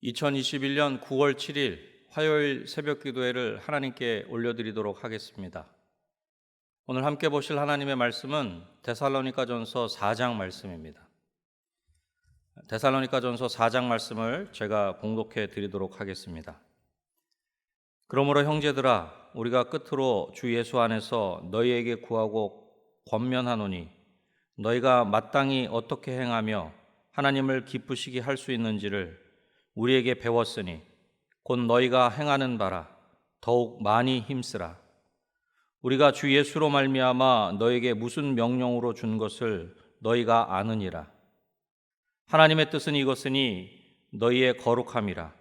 2021년 9월 7일 화요일 새벽 기도회를 하나님께 올려드리도록 하겠습니다. 오늘 함께 보실 하나님의 말씀은 데살로니가전서 4장 말씀입니다. 데살로니가전서 4장 말씀을 제가 봉독해 드리도록 하겠습니다. 그러므로 형제들아, 우리가 끝으로 주 예수 안에서 너희에게 구하고 권면하노니 너희가 마땅히 어떻게 행하며 하나님을 기쁘시게 할 수 있는지를 우리에게 배웠으니 곧 너희가 행하는 바라 더욱 많이 힘쓰라. 우리가 주 예수로 말미암아 너희에게 무슨 명령으로 준 것을 너희가 아느니라. 하나님의 뜻은 이것이니 너희의 거룩함이라.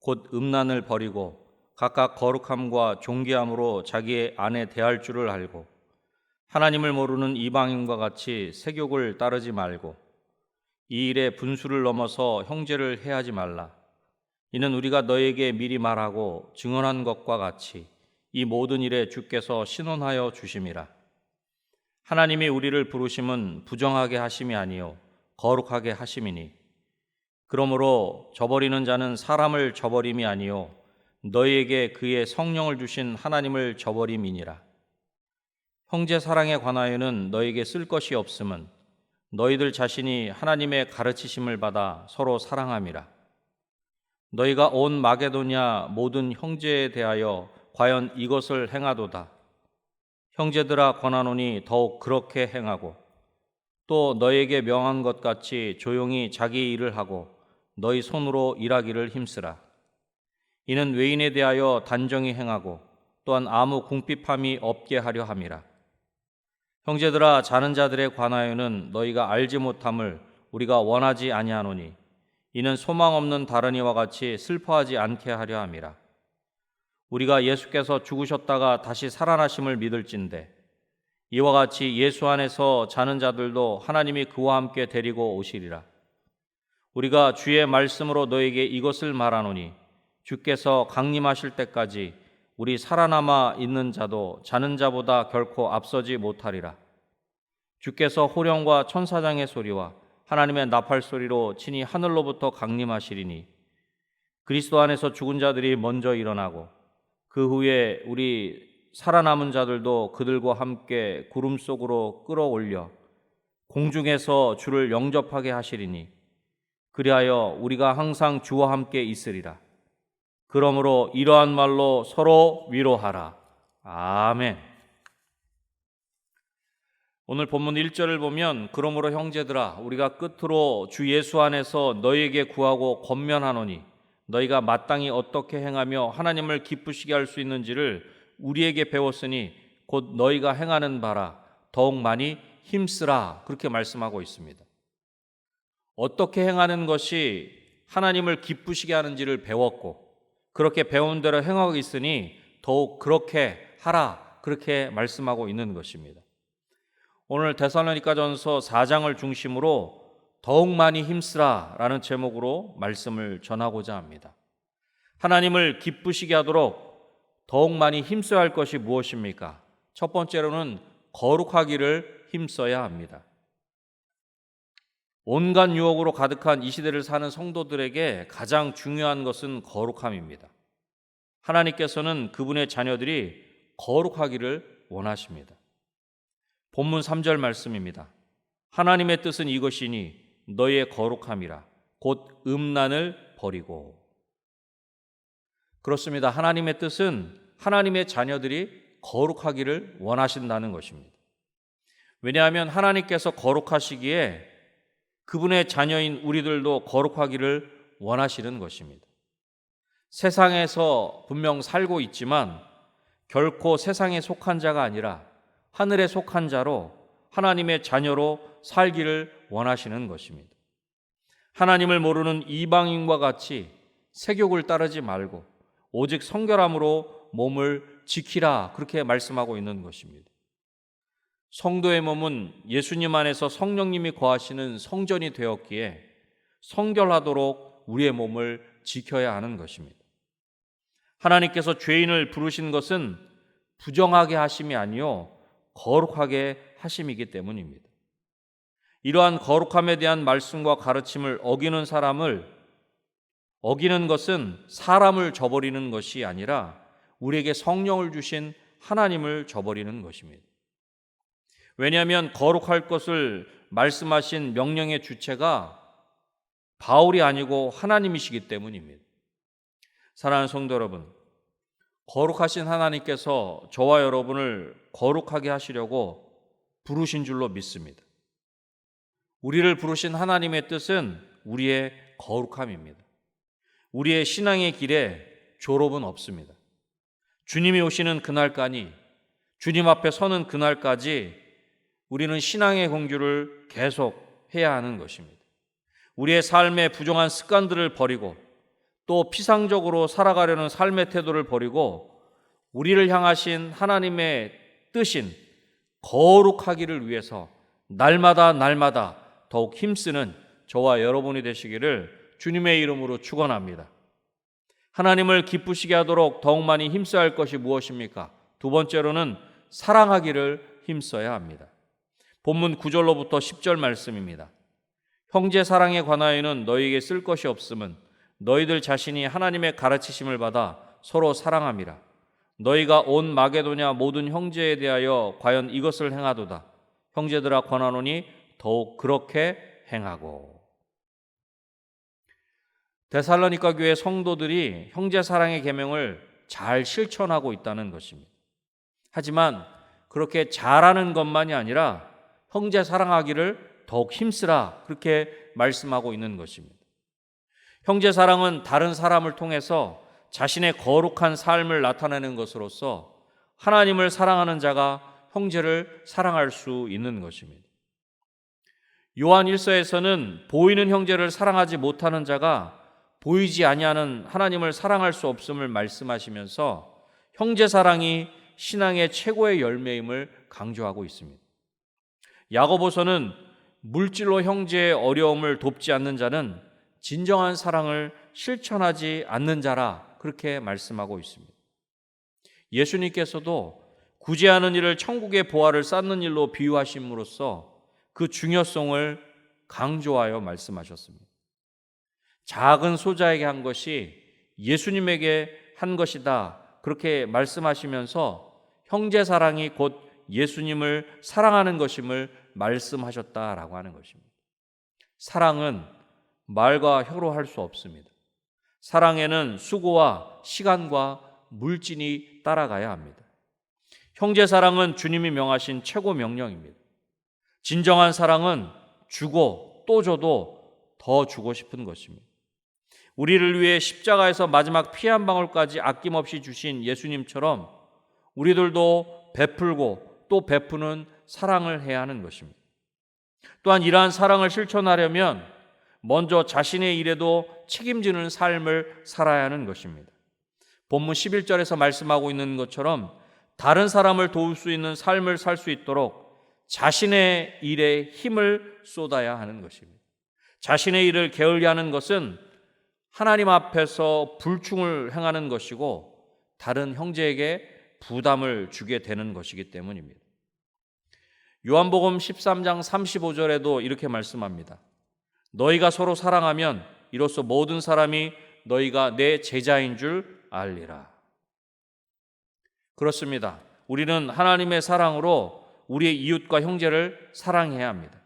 곧 음란을 버리고 각각 거룩함과 존귀함으로 자기의 아내 대할 줄을 알고 하나님을 모르는 이방인과 같이 세욕을 따르지 말고 이 일에 분수를 넘어서 형제를 해하지 말라. 이는 우리가 너에게 미리 말하고 증언한 것과 같이 이 모든 일에 주께서 신원하여 주심이라. 하나님이 우리를 부르심은 부정하게 하심이 아니요 거룩하게 하심이니 그러므로 저버리는 자는 사람을 저버림이 아니요 너희에게 그의 성령을 주신 하나님을 저버림이니라. 형제 사랑에 관하여는 너희에게 쓸 것이 없음은 너희들 자신이 하나님의 가르치심을 받아 서로 사랑함이라. 너희가 온 마게도냐 모든 형제에 대하여 과연 이것을 행하도다. 형제들아 권하노니 더욱 그렇게 행하고 또 너희에게 명한 것 같이 조용히 자기 일을 하고 너희 손으로 일하기를 힘쓰라. 이는 외인에 대하여 단정히 행하고 또한 아무 궁핍함이 없게 하려 함이라. 형제들아, 자는 자들에 관하여는 너희가 알지 못함을 우리가 원하지 아니하노니 이는 소망 없는 다른 이와 같이 슬퍼하지 않게 하려 함이라. 우리가 예수께서 죽으셨다가 다시 살아나심을 믿을진대 이와 같이 예수 안에서 자는 자들도 하나님이 그와 함께 데리고 오시리라. 우리가 주의 말씀으로 너에게 이것을 말하노니 주께서 강림하실 때까지 우리 살아남아 있는 자도 자는 자보다 결코 앞서지 못하리라. 주께서 호령과 천사장의 소리와 하나님의 나팔 소리로 친히 하늘로부터 강림하시리니 그리스도 안에서 죽은 자들이 먼저 일어나고 그 후에 우리 살아남은 자들도 그들과 함께 구름 속으로 끌어올려 공중에서 주를 영접하게 하시리니 그리하여 우리가 항상 주와 함께 있으리라. 그러므로 이러한 말로 서로 위로하라. 아멘. 오늘 본문 1절을 보면 그러므로 형제들아 우리가 끝으로 주 예수 안에서 너희에게 구하고 권면하노니 너희가 마땅히 어떻게 행하며 하나님을 기쁘시게 할 수 있는지를 우리에게 배웠으니 곧 너희가 행하는 바라 더욱 많이 힘쓰라. 그렇게 말씀하고 있습니다. 어떻게 행하는 것이 하나님을 기쁘시게 하는지를 배웠고 그렇게 배운 대로 행하고 있으니 더욱 그렇게 하라. 그렇게 말씀하고 있는 것입니다. 오늘 데살로니가전서 4장을 중심으로 더욱 많이 힘쓰라 라는 제목으로 말씀을 전하고자 합니다. 하나님을 기쁘시게 하도록 더욱 많이 힘써야 할 것이 무엇입니까? 첫 번째로는 거룩하기를 힘써야 합니다. 온갖 유혹으로 가득한 이 시대를 사는 성도들에게 가장 중요한 것은 거룩함입니다. 하나님께서는 그분의 자녀들이 거룩하기를 원하십니다. 본문 3절 말씀입니다. 하나님의 뜻은 이것이니 너희의 거룩함이라 곧 음란을 버리고. 그렇습니다. 하나님의 뜻은 하나님의 자녀들이 거룩하기를 원하신다는 것입니다. 왜냐하면 하나님께서 거룩하시기에 그분의 자녀인 우리들도 거룩하기를 원하시는 것입니다. 세상에서 분명 살고 있지만 결코 세상에 속한 자가 아니라 하늘에 속한 자로 하나님의 자녀로 살기를 원하시는 것입니다. 하나님을 모르는 이방인과 같이 세욕을 따르지 말고 오직 성결함으로 몸을 지키라. 그렇게 말씀하고 있는 것입니다. 성도의 몸은 예수님 안에서 성령님이 거하시는 성전이 되었기에 성결하도록 우리의 몸을 지켜야 하는 것입니다. 하나님께서 죄인을 부르신 것은 부정하게 하심이 아니요 거룩하게 하심이기 때문입니다. 이러한 거룩함에 대한 말씀과 가르침을 어기는 사람을 어기는 것은 사람을 저버리는 것이 아니라 우리에게 성령을 주신 하나님을 저버리는 것입니다. 왜냐하면 거룩할 것을 말씀하신 명령의 주체가 바울이 아니고 하나님이시기 때문입니다. 사랑하는 성도 여러분, 거룩하신 하나님께서 저와 여러분을 거룩하게 하시려고 부르신 줄로 믿습니다. 우리를 부르신 하나님의 뜻은 우리의 거룩함입니다. 우리의 신앙의 길에 졸업은 없습니다. 주님이 오시는 그날까지, 주님 앞에 서는 그날까지 우리는 신앙의 공주를 계속 해야 하는 것입니다. 우리의 삶의 부정한 습관들을 버리고 또 피상적으로 살아가려는 삶의 태도를 버리고 우리를 향하신 하나님의 뜻인 거룩하기를 위해서 날마다 더욱 힘쓰는 저와 여러분이 되시기를 주님의 이름으로 축원합니다. 하나님을 기쁘시게 하도록 더욱 많이 힘써야 할 것이 무엇입니까? 두 번째로는 사랑하기를 힘써야 합니다. 본문 9절로부터 10절 말씀입니다. 형제 사랑에 관하여는 너희에게 쓸 것이 없음은 너희들 자신이 하나님의 가르치심을 받아 서로 사랑함이라. 너희가 온 마게도냐 모든 형제에 대하여 과연 이것을 행하도다. 형제들아 권하노니 더욱 그렇게 행하고. 데살로니가 교회 성도들이 형제 사랑의 계명을 잘 실천하고 있다는 것입니다. 하지만 그렇게 잘하는 것만이 아니라 형제 사랑하기를 더욱 힘쓰라, 그렇게 말씀하고 있는 것입니다. 형제 사랑은 다른 사람을 통해서 자신의 거룩한 삶을 나타내는 것으로서 하나님을 사랑하는 자가 형제를 사랑할 수 있는 것입니다. 요한 1서에서는 보이는 형제를 사랑하지 못하는 자가 보이지 아니하는 하나님을 사랑할 수 없음을 말씀하시면서 형제 사랑이 신앙의 최고의 열매임을 강조하고 있습니다. 야고보서는 물질로 형제의 어려움을 돕지 않는 자는 진정한 사랑을 실천하지 않는 자라, 그렇게 말씀하고 있습니다. 예수님께서도 구제하는 일을 천국의 보화를 쌓는 일로 비유하심으로써 그 중요성을 강조하여 말씀하셨습니다. 작은 소자에게 한 것이 예수님에게 한 것이다, 그렇게 말씀하시면서 형제 사랑이 곧 예수님을 사랑하는 것임을 말씀하셨다라고 하는 것입니다. 사랑은 말과 혀로 할 수 없습니다. 사랑에는 수고와 시간과 물질이 따라가야 합니다. 형제 사랑은 주님이 명하신 최고 명령입니다. 진정한 사랑은 주고 또 줘도 더 주고 싶은 것입니다. 우리를 위해 십자가에서 마지막 피 한 방울까지 아낌없이 주신 예수님처럼 우리들도 베풀고 또 베푸는 사랑을 해야 하는 것입니다. 또한 이러한 사랑을 실천하려면 먼저 자신의 일에도 책임지는 삶을 살아야 하는 것입니다. 본문 11절에서 말씀하고 있는 것처럼 다른 사람을 도울 수 있는 삶을 살 수 있도록 자신의 일에 힘을 쏟아야 하는 것입니다. 자신의 일을 게을리 하는 것은 하나님 앞에서 불충을 행하는 것이고 다른 형제에게 부담을 주게 되는 것이기 때문입니다. 요한복음 13장 35절에도 이렇게 말씀합니다. 너희가 서로 사랑하면 이로써 모든 사람이 너희가 내 제자인 줄 알리라. 그렇습니다. 우리는 하나님의 사랑으로 우리의 이웃과 형제를 사랑해야 합니다.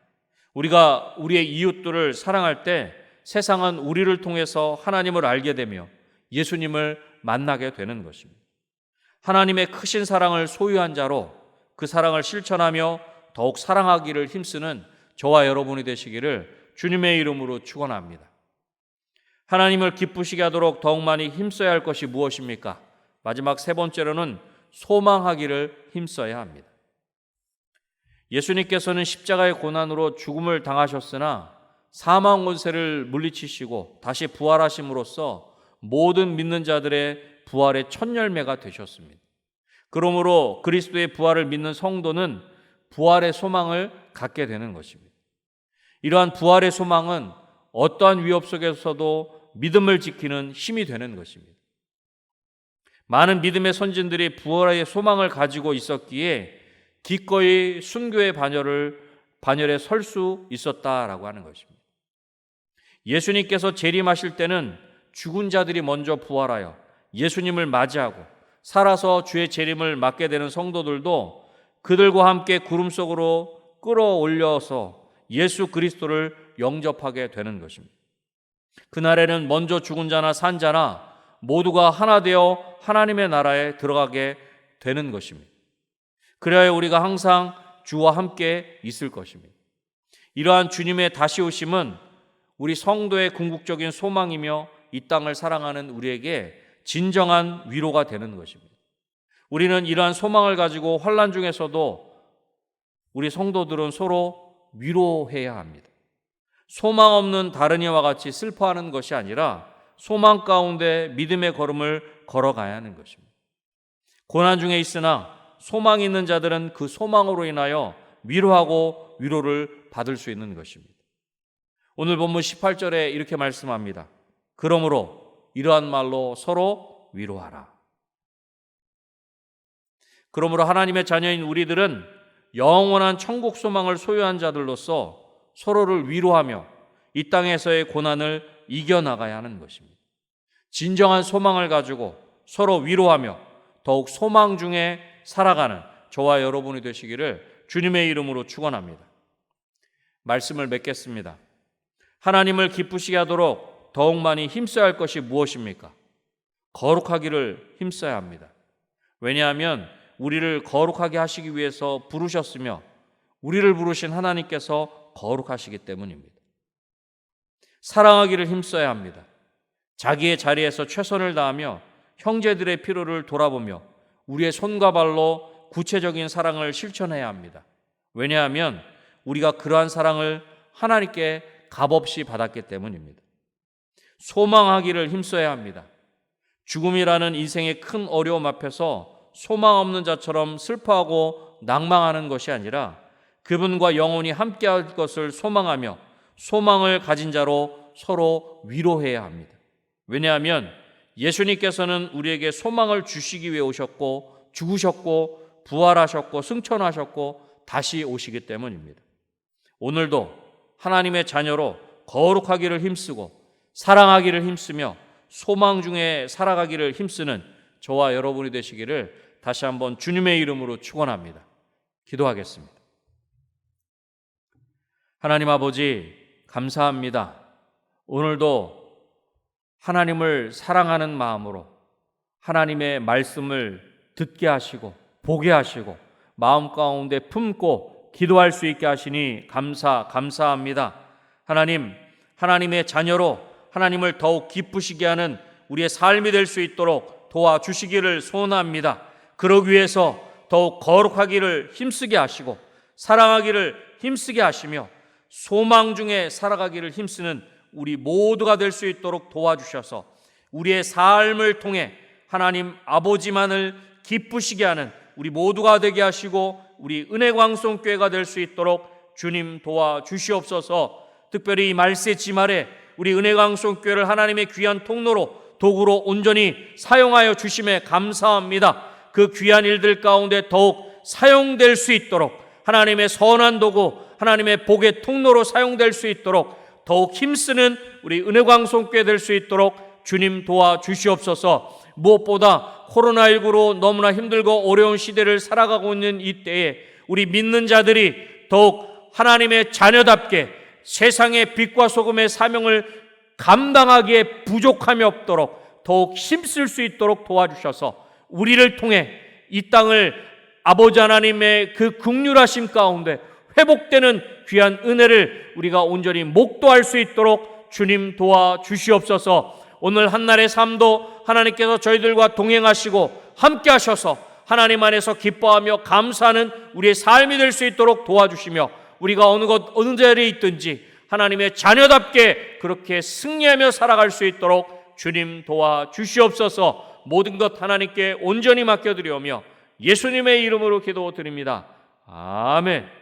우리가 우리의 이웃들을 사랑할 때 세상은 우리를 통해서 하나님을 알게 되며 예수님을 만나게 되는 것입니다. 하나님의 크신 사랑을 소유한 자로 그 사랑을 실천하며 더욱 사랑하기를 힘쓰는 저와 여러분이 되시기를 주님의 이름으로 축원합니다. 하나님을 기쁘시게 하도록 더욱 많이 힘써야 할 것이 무엇입니까? 마지막 세 번째로는 소망하기를 힘써야 합니다. 예수님께서는 십자가의 고난으로 죽음을 당하셨으나 사망 권세를 물리치시고 다시 부활하심으로써 모든 믿는 자들의 부활의 첫 열매가 되셨습니다. 그러므로 그리스도의 부활을 믿는 성도는 부활의 소망을 갖게 되는 것입니다. 이러한 부활의 소망은 어떠한 위협 속에서도 믿음을 지키는 힘이 되는 것입니다. 많은 믿음의 선진들이 부활의 소망을 가지고 있었기에 기꺼이 순교의 반열에 설 수 있었다라고 하는 것입니다. 예수님께서 재림하실 때는 죽은 자들이 먼저 부활하여 예수님을 맞이하고 살아서 주의 재림을 맞게 되는 성도들도 그들과 함께 구름 속으로 끌어올려서 예수 그리스도를 영접하게 되는 것입니다. 그날에는 먼저 죽은 자나 산 자나 모두가 하나 되어 하나님의 나라에 들어가게 되는 것입니다. 그래야 우리가 항상 주와 함께 있을 것입니다. 이러한 주님의 다시 오심은 우리 성도의 궁극적인 소망이며 이 땅을 사랑하는 우리에게 진정한 위로가 되는 것입니다. 우리는 이러한 소망을 가지고 환난 중에서도 우리 성도들은 서로 위로해야 합니다. 소망 없는 다른 이와 같이 슬퍼하는 것이 아니라 소망 가운데 믿음의 걸음을 걸어가야 하는 것입니다. 고난 중에 있으나 소망이 있는 자들은 그 소망으로 인하여 위로하고 위로를 받을 수 있는 것입니다. 오늘 본문 18절에 이렇게 말씀합니다. 그러므로 이러한 말로 서로 위로하라. 그러므로 하나님의 자녀인 우리들은 영원한 천국 소망을 소유한 자들로서 서로를 위로하며 이 땅에서의 고난을 이겨나가야 하는 것입니다. 진정한 소망을 가지고 서로 위로하며 더욱 소망 중에 살아가는 저와 여러분이 되시기를 주님의 이름으로 축원합니다. 말씀을 맺겠습니다. 하나님을 기쁘시게 하도록 더욱 많이 힘써야 할 것이 무엇입니까? 거룩하기를 힘써야 합니다. 왜냐하면 우리를 거룩하게 하시기 위해서 부르셨으며 우리를 부르신 하나님께서 거룩하시기 때문입니다. 사랑하기를 힘써야 합니다. 자기의 자리에서 최선을 다하며 형제들의 필요를 돌아보며 우리의 손과 발로 구체적인 사랑을 실천해야 합니다. 왜냐하면 우리가 그러한 사랑을 하나님께 값없이 받았기 때문입니다. 소망하기를 힘써야 합니다. 죽음이라는 인생의 큰 어려움 앞에서 소망 없는 자처럼 슬퍼하고 낭망하는 것이 아니라 그분과 영원히 함께할 것을 소망하며 소망을 가진 자로 서로 위로해야 합니다. 왜냐하면 예수님께서는 우리에게 소망을 주시기 위해 오셨고 죽으셨고 부활하셨고 승천하셨고 다시 오시기 때문입니다. 오늘도 하나님의 자녀로 거룩하기를 힘쓰고 사랑하기를 힘쓰며 소망 중에 살아가기를 힘쓰는 저와 여러분이 되시기를 다시 한번 주님의 이름으로 축원합니다. 기도하겠습니다. 하나님 아버지 감사합니다. 오늘도 하나님을 사랑하는 마음으로 하나님의 말씀을 듣게 하시고 보게 하시고 마음 가운데 품고 기도할 수 있게 하시니 감사합니다. 하나님, 하나님의 자녀로 하나님을 더욱 기쁘시게 하는 우리의 삶이 될 수 있도록 도와주시기를 소원합니다. 그러기 위해서 더욱 거룩하기를 힘쓰게 하시고 사랑하기를 힘쓰게 하시며 소망 중에 살아가기를 힘쓰는 우리 모두가 될 수 있도록 도와주셔서 우리의 삶을 통해 하나님 아버지만을 기쁘시게 하는 우리 모두가 되게 하시고 우리 은혜광송교회가 될 수 있도록 주님 도와주시옵소서. 특별히 이 말세 지말에 우리 은혜광송교회를 하나님의 귀한 통로로 도구로 온전히 사용하여 주심에 감사합니다. 그 귀한 일들 가운데 더욱 사용될 수 있도록 하나님의 선한 도구, 하나님의 복의 통로로 사용될 수 있도록 더욱 힘쓰는 우리 은혜광송교회 될 수 있도록 주님 도와주시옵소서. 무엇보다 코로나19로 너무나 힘들고 어려운 시대를 살아가고 있는 이때에 우리 믿는 자들이 더욱 하나님의 자녀답게 세상의 빛과 소금의 사명을 감당하기에 부족함이 없도록 더욱 힘쓸 수 있도록 도와주셔서 우리를 통해 이 땅을 아버지 하나님의 그 긍휼하심 가운데 회복되는 귀한 은혜를 우리가 온전히 목도할 수 있도록 주님 도와주시옵소서. 오늘 한날의 삶도 하나님께서 저희들과 동행하시고 함께 하셔서 하나님 안에서 기뻐하며 감사하는 우리의 삶이 될 수 있도록 도와주시며 우리가 어느 자리에 있든지 하나님의 자녀답게 그렇게 승리하며 살아갈 수 있도록 주님 도와주시옵소서. 모든 것 하나님께 온전히 맡겨드리오며 예수님의 이름으로 기도드립니다. 아멘.